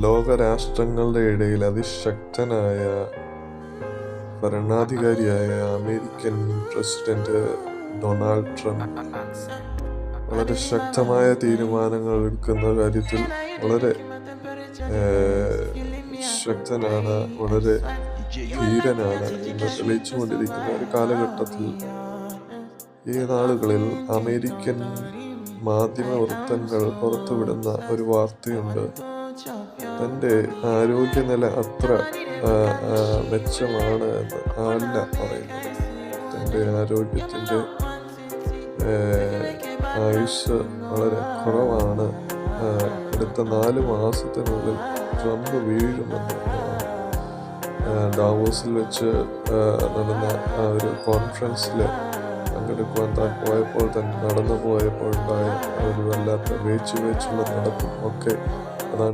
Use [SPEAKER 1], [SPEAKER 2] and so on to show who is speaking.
[SPEAKER 1] ലോകരാഷ്ട്രങ്ങളുടെ ഇടയിൽ അതിശക്തനായ ഭരണാധികാരിയായ American president Donald Trump വളരെ ശക്തമായ തീരുമാനങ്ങൾ എടുക്കുന്ന കാര്യത്തിൽ വളരെ ശക്തനാണ്, വളരെ ധീരനാണ് എന്ന് തെളിയിച്ചുകൊണ്ടിരിക്കുന്ന ഒരു കാലഘട്ടത്തിൽ ഈ നാളുകളിൽ അമേരിക്കൻ മാധ്യമ വൃത്തങ്ങൾ പുറത്തുവിടുന്ന ഒരു വാർത്തയുണ്ട്. തൻ്റെ ആരോഗ്യനില അത്ര മെച്ചമാണ് എന്ന് അല്ല പറയുന്നത്. തൻ്റെ ആരോഗ്യത്തിൻ്റെ ആയുസ് വളരെ കുറവാണ്. അടുത്ത 4 മാസത്തിനുള്ളിൽ ട്രംപ് വീഴുമെന്ന് ഡാവോസിൽ വെച്ച് നടന്ന ഒരു കോൺഫറൻസിൽ പങ്കെടുക്കുവാൻ താൻ പോയപ്പോൾ നടന്നു പോയപ്പോൾ ഉണ്ടായ ഒരു വല്ലാത്ത വേച്ചുള്ള നടപ്പും ഒക്കെ അതാണ്